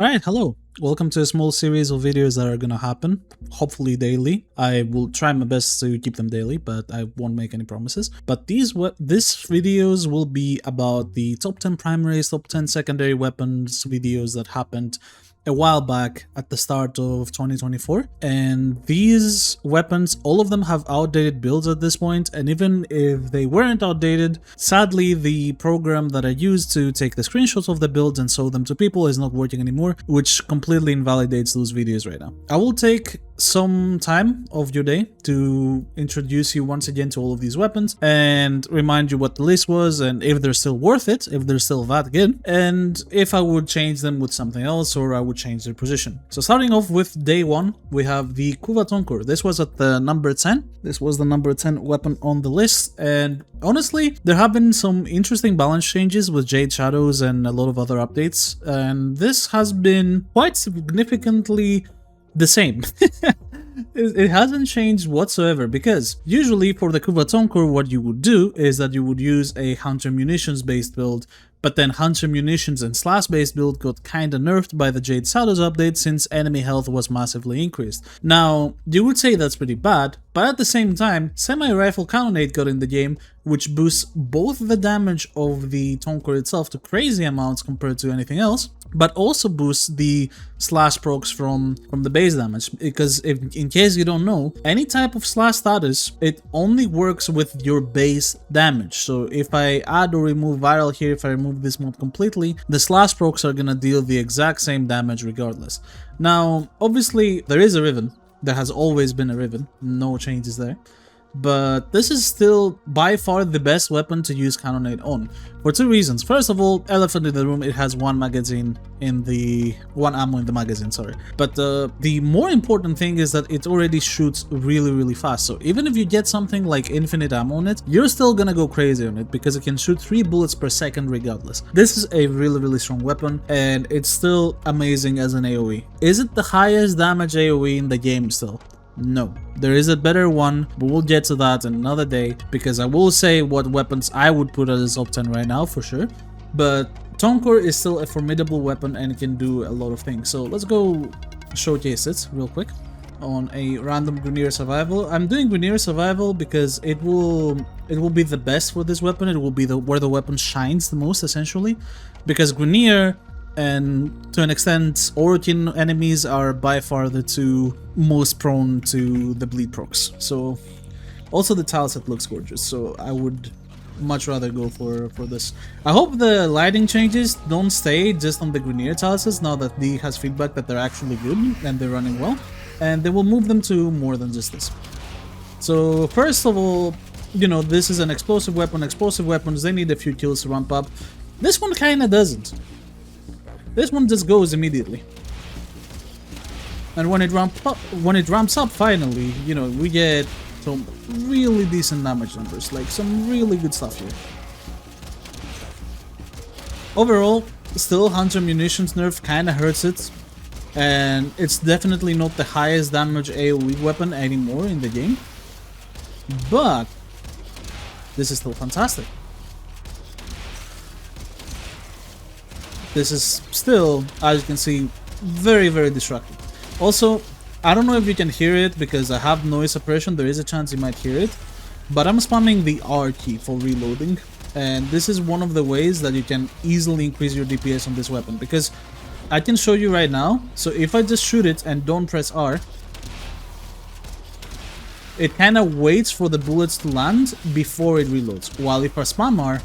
Alright, hello. Welcome to a small series of videos that are gonna happen, hopefully daily. I will try my best to keep them daily, but I won't make any promises. But these videos will be about the top 10 primaries, top 10 secondary weapons videos that happened a while back at the start of 2024, and these weapons, all of them have outdated builds at this point, and even if they weren't outdated, sadly the program that I used to take the screenshots of the builds and show them to people is not working anymore, which completely invalidates those videos right now. I will take some time of your day to introduce you once again to all of these weapons and remind you what the list was and if they're still worth it, if they're still that good, and if I would change them with something else or I would change their position. So starting off with day one, we have the Kuva Tonkor. This was at the number 10. This was the number 10 weapon on the list, and honestly, there have been some interesting balance changes with Jade Shadows and a lot of other updates, and this has been quite significantly the same. It hasn't changed whatsoever, because usually for the Kuva Tonkor what you would do is that you would use a Hunter Munitions based build, but then Hunter Munitions and Slash based build got kinda nerfed by the Jade Shadows update since enemy health was massively increased. Now, you would say that's pretty bad, but at the same time, Semi-Rifle Cannonade got in the game, which boosts both the damage of the Tonkor itself to crazy amounts compared to anything else, but also boosts the slash procs from the base damage, because if, in case you don't know, any type of slash status, it only works with your base damage. So if I add or remove viral here, if I remove this mod completely, the slash procs are gonna deal the exact same damage regardless. Now, obviously, there is a Riven. There has always been a Riven, no changes there. But this is still by far the best weapon to use Cannonade on, for two reasons. First of all, elephant in the room, it has one ammo in the magazine, sorry. But the more important thing is that it already shoots really fast. So even if you get something like infinite ammo on it, you're still gonna go crazy on it because it can shoot 3 bullets per second regardless. This is a really strong weapon, and it's still amazing as an AoE. Is it the highest damage AoE in the game still? No, there is a better one, but we'll get to that another day, because I will say what weapons I would put as top 10 right now for sure. But Tonkor is still a formidable weapon and it can do a lot of things. So let's go showcase it real quick on a random Grenier Survival. I'm doing Grenier Survival because it will be the best for this weapon. It will be where the weapon shines the most, essentially, because Grenier and to an extent Orokin enemies are by far the two most prone to the bleed procs. So also the tile set looks gorgeous, so I would much rather go for this. I hope the lighting changes don't stay just on the Grenier tile sets now that D has feedback that they're actually good and they're running well, and they will move them to more than just this. So first of all, you know, this is an explosive weapon. Explosive weapons, they need a few kills to ramp up. This one kinda doesn't. This one just goes immediately, and when it ramps up finally, you know, we get some really decent damage numbers, like some really good stuff here. Overall, still Hunter Munitions nerf kinda hurts it, and it's definitely not the highest damage AoE weapon anymore in the game, but this is still fantastic. This is still, as you can see, very destructive. Also, I don't know if you can hear it because I have noise suppression. There is a chance you might hear it, but I'm spamming the R key for reloading, and this is one of the ways that you can easily increase your DPS on this weapon, because I can show you right now. So if I just shoot it and don't press R, it kind of waits for the bullets to land before it reloads, while if I spam R,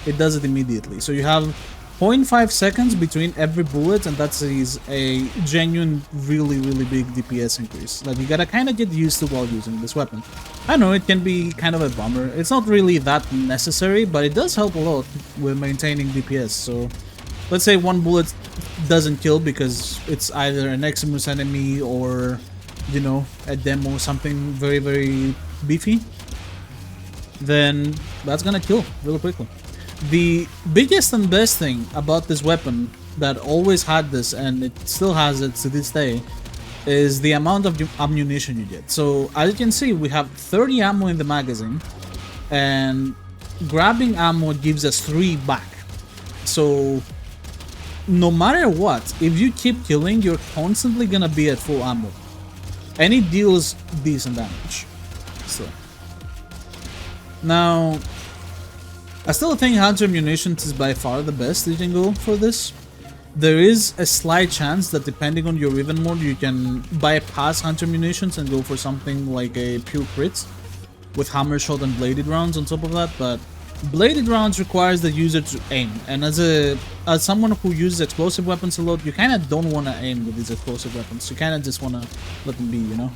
it does it immediately. So you have 0.5 seconds between every bullet, and that is a genuine really big DPS increase that you gotta kind of get used to while using this weapon. I know it can be kind of a bummer. It's not really that necessary, but it does help a lot with maintaining DPS. So let's say one bullet doesn't kill because it's either an Eximus enemy or, you know, a demo, something very beefy, then that's gonna kill really quickly. The biggest and best thing about this weapon that always had this, and it still has it to this day, is the amount of ammunition you get. So as you can see, we have 30 ammo in the magazine, and grabbing ammo gives us 3 back. So no matter what, if you keep killing, you're constantly gonna be at full ammo. And it deals decent damage. So. Now, I still think Hunter Munitions is by far the best you can go for this. There is a slight chance that depending on your even mode, you can bypass Hunter Munitions and go for something like a pure crit with hammer shot and bladed rounds on top of that, but bladed rounds requires the user to aim, and as someone who uses explosive weapons a lot, you kind of don't want to aim with these explosive weapons. You kind of just want to let them be, you know?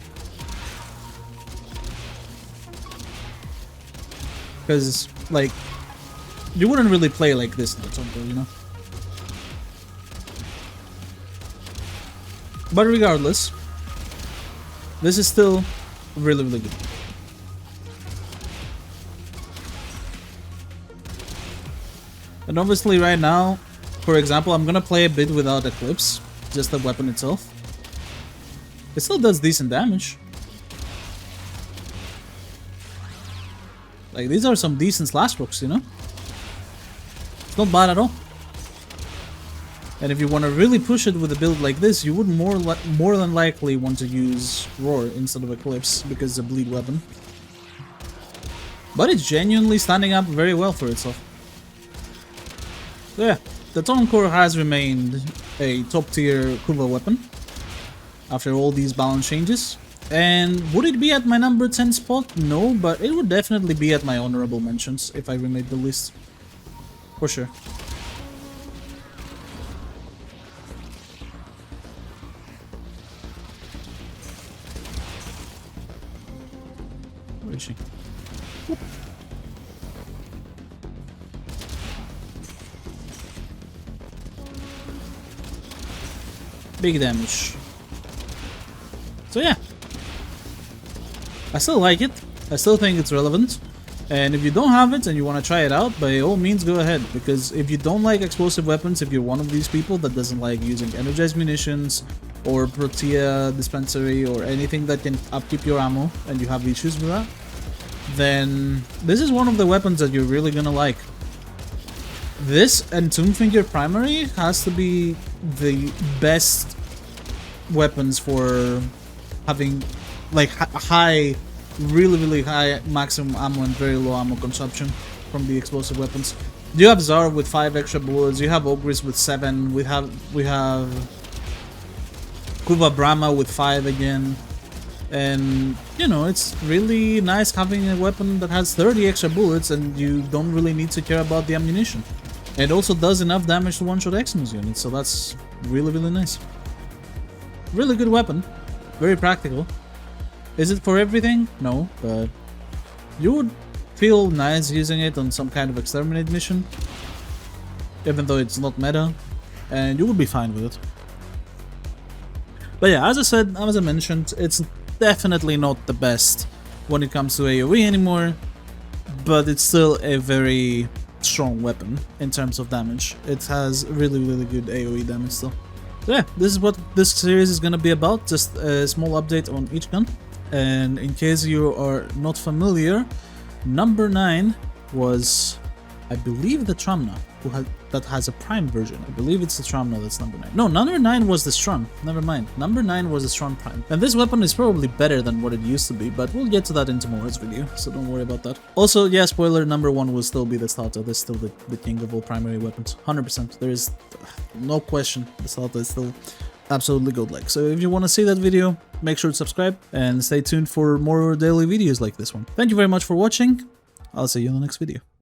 Because, like, you wouldn't really play like this in the Tonkor, you know? But regardless, this is still really, really good. And obviously right now, for example, I'm gonna play a bit without Eclipse, just the weapon itself. It still does decent damage. Like, these are some decent slash rocks, you know? It's not bad at all. And if you want to really push it with a build like this, you would more than likely want to use Roar instead of Eclipse, because it's a bleed weapon. But it's genuinely standing up very well for itself. So yeah, the Tonkor has remained a top tier Kuva weapon after all these balance changes. And would it be at my number 10 spot? No, but it would definitely be at my honorable mentions if I remade the list. For sure. Where is she? Whoop. Big damage. So yeah. I still like it. I still think it's relevant. And if you don't have it and you want to try it out, by all means go ahead. Because if you don't like explosive weapons, if you're one of these people that doesn't like using energized munitions or Protea dispensary or anything that can upkeep your ammo and you have issues with that, then this is one of the weapons that you're really gonna like. This and Toonfinger Primary has to be the best weapons for having like high, really high maximum ammo and very low ammo consumption from the explosive weapons. You have Zara with 5 extra bullets, you have Ogris with 7, we have Kuva Brahma with 5 again. And, you know, it's really nice having a weapon that has 30 extra bullets and you don't really need to care about the ammunition. It also does enough damage to one-shot Xmas units, so that's really nice. Really good weapon. Very practical. Is it for everything? No, but you would feel nice using it on some kind of exterminate mission. Even though it's not meta. And you would be fine with it. But yeah, as I mentioned, it's definitely not the best when it comes to AoE anymore, but it's still a very strong weapon in terms of damage. It has really good AoE damage still. So yeah, this is what this series is gonna be about, just a small update on each gun. And in case you are not familiar, number 9 was, I believe, the Tramna, that has a prime version. I believe it's the Tramna that's number 9. No, number 9 was the Strun. Never mind. Number 9 was the Strun Prime. And this weapon is probably better than what it used to be, but we'll get to that in tomorrow's video, so don't worry about that. Also, yeah, spoiler, number 1 will still be the Starter. That's still the king of all primary weapons. 100%. There is no question. The Starter is still absolutely godlike. So if you want to see that video, make sure to subscribe and stay tuned for more daily videos like this one. Thank you very much for watching. I'll see you in the next video.